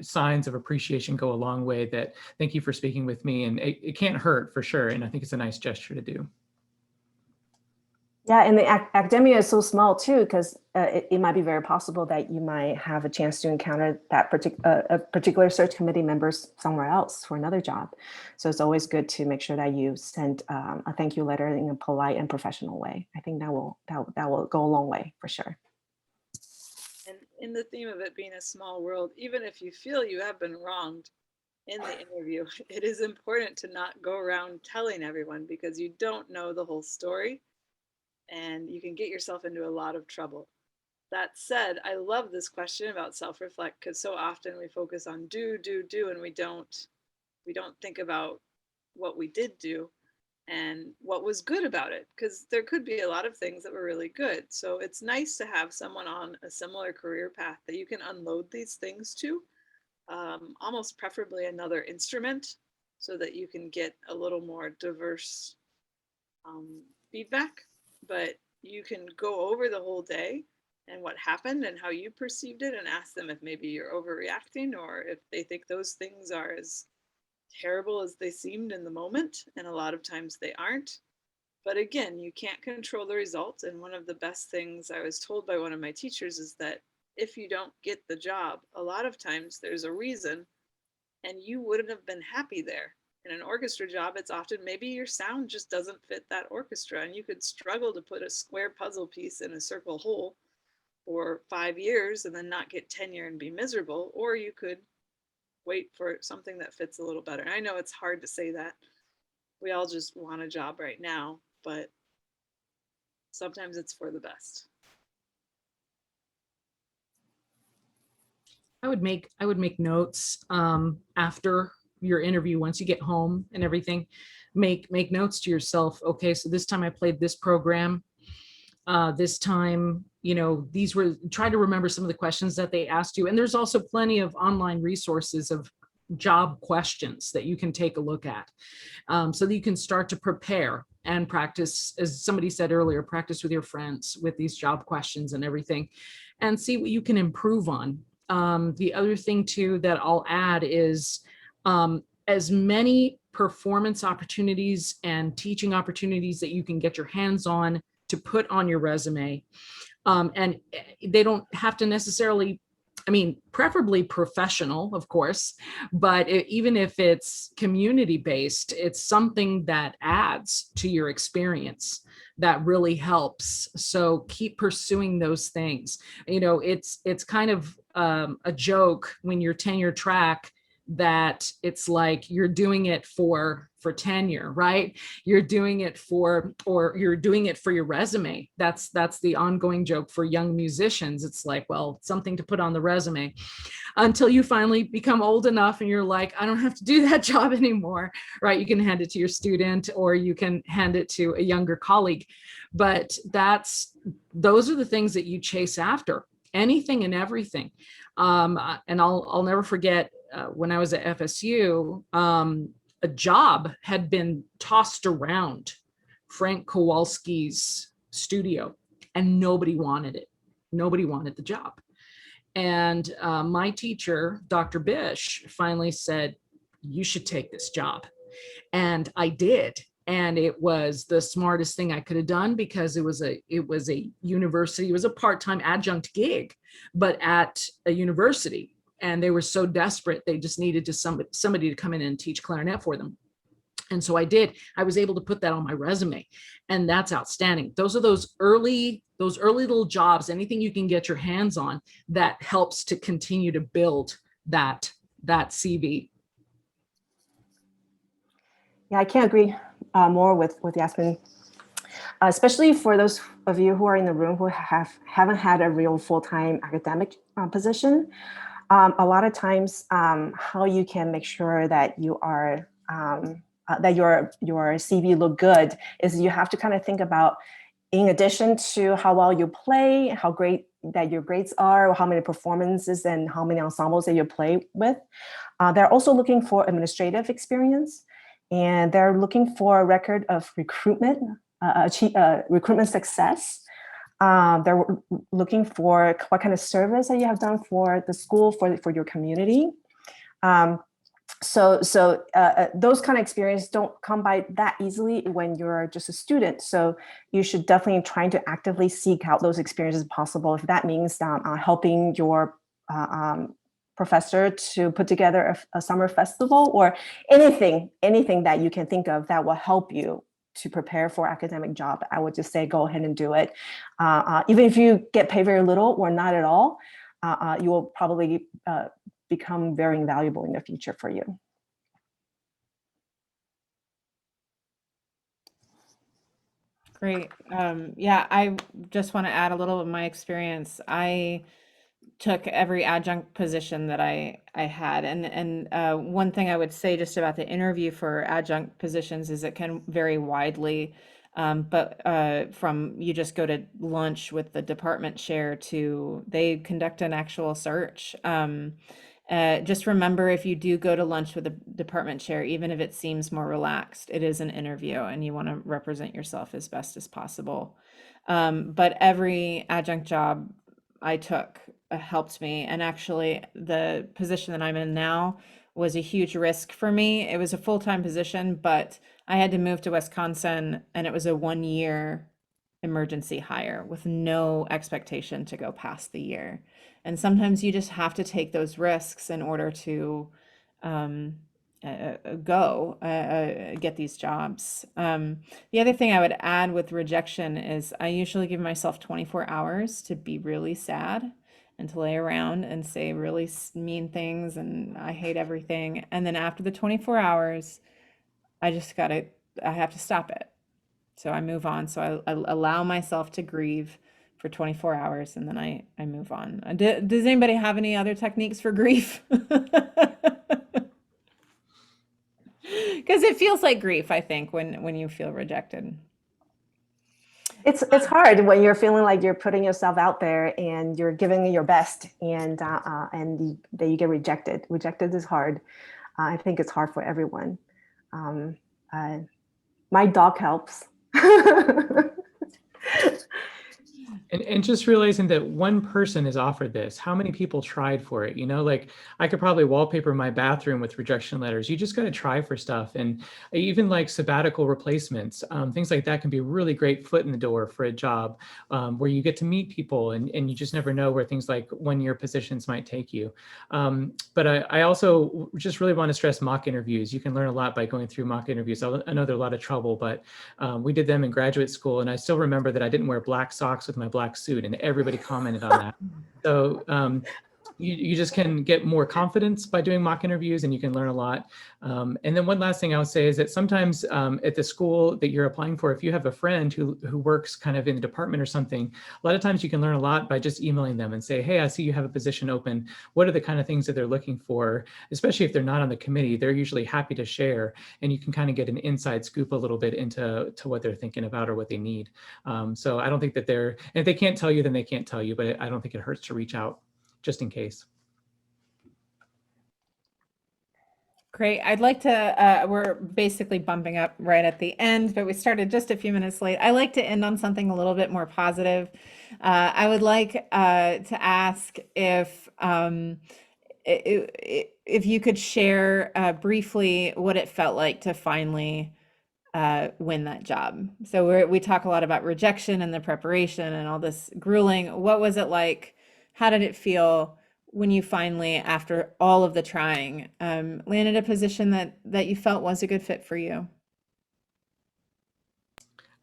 signs of appreciation go a long way. That thank you for speaking with me, and it can't hurt for sure. And I think it's a nice gesture to do. Yeah, and the academia is so small too, because it might be very possible that you might have a chance to encounter that a particular search committee members somewhere else for another job. So it's always good to make sure that you send a thank you letter in a polite and professional way. I think that will go a long way for sure. And in the theme of it being a small world, even if you feel you have been wronged in the interview, it is important to not go around telling everyone, because you don't know the whole story and you can get yourself into a lot of trouble. That said, I love this question about self-reflect, because so often we focus on do, and we don't think about what we did do and what was good about it, because there could be a lot of things that were really good. So it's nice to have someone on a similar career path that you can unload these things to, almost preferably another instrument, so that you can get a little more diverse feedback. But you can go over the whole day and what happened and how you perceived it, and ask them if maybe you're overreacting, or if they think those things are as terrible as they seemed in the moment. And a lot of times they aren't. But again, you can't control the results. And one of the best things I was told by one of my teachers is that if you don't get the job, a lot of times there's a reason, and you wouldn't have been happy there. In an orchestra job, it's often maybe your sound just doesn't fit that orchestra, and you could struggle to put a square puzzle piece in a circle hole for 5 years and then not get tenure and be miserable. Or you could wait for something that fits a little better. And I know it's hard to say that. We all just want a job right now, but sometimes it's for the best. I would make notes after your interview. Once you get home and everything, make notes to yourself. Okay, so this time I played this program. This time, these were, try to remember some of the questions that they asked you. And there's also plenty of online resources of job questions that you can take a look at, so that you can start to prepare and practice, as somebody said earlier, practice with your friends with these job questions and everything, and see what you can improve on. The other thing too that I'll add is as many performance opportunities and teaching opportunities that you can get your hands on to put on your resume. And they don't have to necessarily, preferably professional, of course, but even if it's community-based, it's something that adds to your experience that really helps. So keep pursuing those things. It's kind of a joke when you're tenure track, that it's like you're doing it for tenure, right? You're doing it for your resume. That's the ongoing joke for young musicians. It's like, well, something to put on the resume, until you finally become old enough and you're like, I don't have to do that job anymore, right? You can hand it to your student, or you can hand it to a younger colleague. But those are the things that you chase after, anything and everything. And I'll never forget, when I was at FSU, a job had been tossed around Frank Kowalski's studio, and nobody wanted it. Nobody wanted the job. And my teacher, Dr. Bish, finally said, you should take this job. And I did. And it was the smartest thing I could have done, because it was a university, it was a part-time adjunct gig, but at a university. And they were so desperate, they just needed somebody to come in and teach clarinet for them. And so I did. I was able to put that on my resume, and that's outstanding. Those are those early little jobs, anything you can get your hands on that helps to continue to build that CV. Yeah, I can't agree more with Yasmin, especially for those of you who are in the room who haven't had a real full-time academic position. A lot of times, how you can make sure that you are that your CV look good is you have to kind of think about, in addition to how well you play, how great that your grades are, or how many performances and how many ensembles that you play with. They're also looking for administrative experience, and they're looking for a record of recruitment, recruitment success. They're looking for what kind of service that you have done for the school, for your community. So those kind of experiences don't come by that easily when you're just a student. So you should definitely try to actively seek out those experiences possible. If that means helping your professor to put together a summer festival, or anything that you can think of that will help you to prepare for academic job, I would just say go ahead and do it. Even if you get paid very little or not at all, you will probably become very invaluable in the future for you. Great. Yeah, I just want to add a little of my experience. I took every adjunct position that I had, and one thing I would say just about the interview for adjunct positions is it can vary widely. But from you just go to lunch with the department chair to they conduct an actual search. Just remember, if you do go to lunch with the department chair, even if it seems more relaxed, it is an interview and you want to represent yourself as best as possible. But every adjunct job I took helped me. And actually, the position that I'm in now was a huge risk for me. It was a full-time position, but I had to move to Wisconsin, and it was a 1-year emergency hire with no expectation to go past the year. And sometimes you just have to take those risks in order to um, get these jobs. The other thing I would add with rejection is I usually give myself 24 hours to be really sad and to lay around and say really mean things and I hate everything. And then after the 24 hours, I have to stop it. So I move on. So I allow myself to grieve for 24 hours and then I move on. Does anybody have any other techniques for grief? Because it feels like grief, I think, when you feel rejected. It's hard when you're feeling like you're putting yourself out there and you're giving it your best, and then you get rejected. Rejected is hard. I think it's hard for everyone. My dog helps. And just realizing that one person is offered this, how many people tried for it? You know, like I could probably wallpaper my bathroom with rejection letters. You just got to try for stuff. And even like sabbatical replacements, things like that can be a really great foot in the door for a job where you get to meet people and you just never know where things like 1-year positions might take you. But I also just really want to stress mock interviews. You can learn a lot by going through mock interviews. I know they're a lot of trouble, but we did them in graduate school. And I still remember that I didn't wear black socks with my black suit, and everybody commented on that. So you just can get more confidence by doing mock interviews, and you can learn a lot. And then one last thing I would say is that sometimes at the school that you're applying for, if you have a friend who works kind of in the department or something, a lot of times you can learn a lot by just emailing them and say, hey, I see you have a position open. What are the kind of things that they're looking for? Especially if they're not on the committee, they're usually happy to share, and you can kind of get an inside scoop a little bit into what they're thinking about or what they need. So I don't think that and if they can't tell you, then they can't tell you, but I don't think it hurts to reach out just in case. Great. I'd like to, we're basically bumping up right at the end, but we started just a few minutes late. I like to end on something a little bit more positive. I would like to ask if you could share briefly what it felt like to finally win that job. So we talk a lot about rejection and the preparation and all this grueling. What was it like? How did it feel when you finally, after all of the trying, landed a position that you felt was a good fit for you?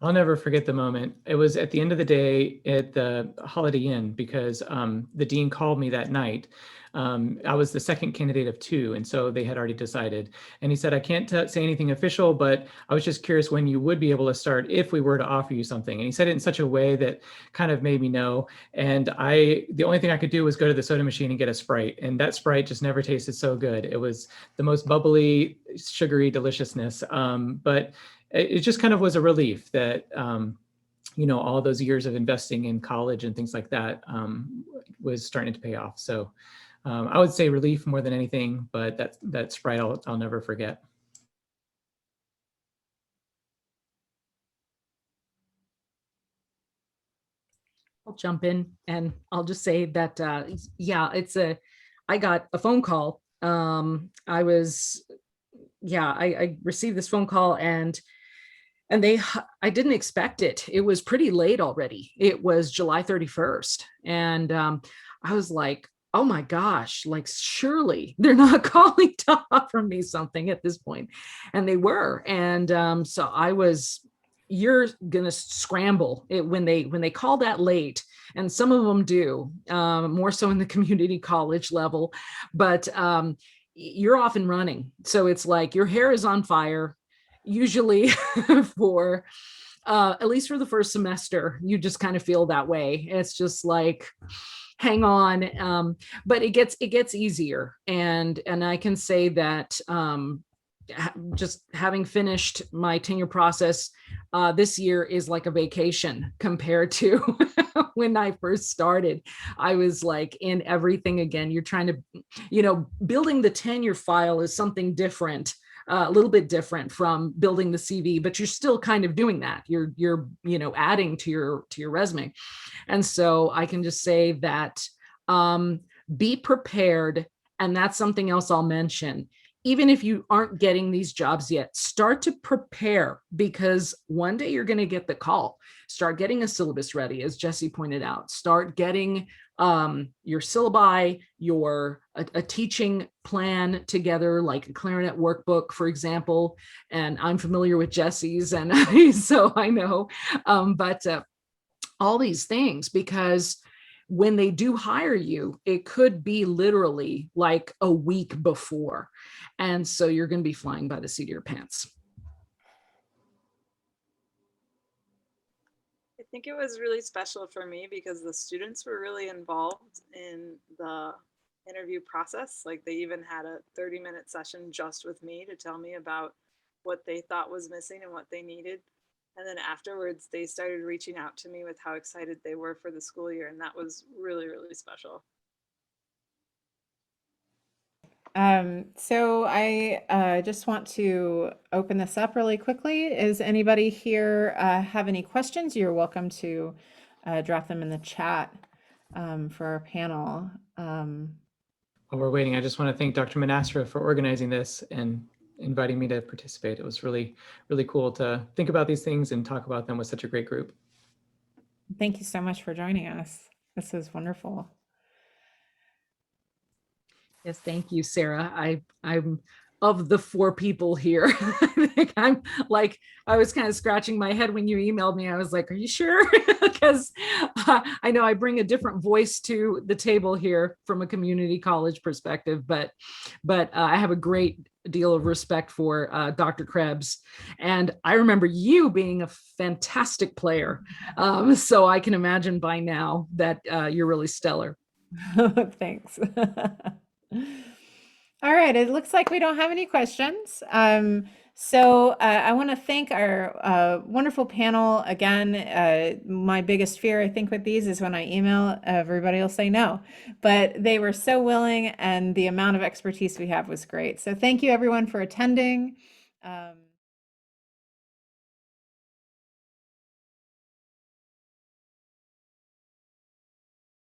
I'll never forget the moment. It was at the end of the day at the Holiday Inn because the dean called me that night. I was the second candidate of 2, and so they had already decided. And he said, I can't say anything official, but I was just curious when you would be able to start if we were to offer you something. And he said it in such a way that kind of made me know. And the only thing I could do was go to the soda machine and get a Sprite. And that Sprite just never tasted so good. It was the most bubbly, sugary deliciousness. But it just kind of was a relief that, all those years of investing in college and things like that was starting to pay off. So I would say relief more than anything, but that Sprite I'll never forget. I'll jump in and I'll just say that, yeah, I got a phone call. I received this phone call and I didn't expect it. It was pretty late already. It was July 31st. And I was like, oh my gosh, like surely they're not calling to offer me something at this point. And they were. And so you're gonna scramble when they call that late, and some of them do, more so in the community college level, but you're off and running. So it's like your hair is on fire, usually for at least for the first semester. You just kind of feel that way. It's just like, hang on, but it gets easier, and I can say that just having finished my tenure process this year is like a vacation compared to when I first started. I was like in everything again. You're trying to, building the tenure file is something different, a little bit different from building the CV, but you're still kind of doing that. You're adding to your resume. And so I can just say that be prepared. And that's something else I'll mention. Even if you aren't getting these jobs yet, start to prepare, because one day you're going to get the call. Start getting a syllabus ready, as Jesse pointed out. Start getting your syllabi, a teaching plan together, like a clarinet workbook, for example. And I'm familiar with Jesse's, and so I know, but all these things, because when they do hire you, it could be literally like a week before. And so you're going to be flying by the seat of your pants. I think it was really special for me because the students were really involved in the interview process. Like they even had a 30-minute session just with me to tell me about what they thought was missing and what they needed. And then afterwards, they started reaching out to me with how excited they were for the school year. And that was really, really special. So I just want to open this up really quickly. Is anybody here have any questions? You're welcome to drop them in the chat for our panel. While we're waiting, I just want to thank Dr. Manasreh for organizing this and inviting me to participate. It was really, really cool to think about these things and talk about them with such a great group. Thank you so much for joining us. This is wonderful. Yes, thank you, Sarah. I'm of the 4 people here. I think I was kind of scratching my head when you emailed me. I was like, are you sure? Because I know I bring a different voice to the table here from a community college perspective, but I have a great deal of respect for Dr. Krebs. And I remember you being a fantastic player. So I can imagine by now that you're really stellar. Thanks. All right, it looks like we don't have any questions. So I want to thank our wonderful panel again. My biggest fear, I think, with these is when I email, everybody will say no. But they were so willing, and the amount of expertise we have was great. So thank you, everyone, for attending.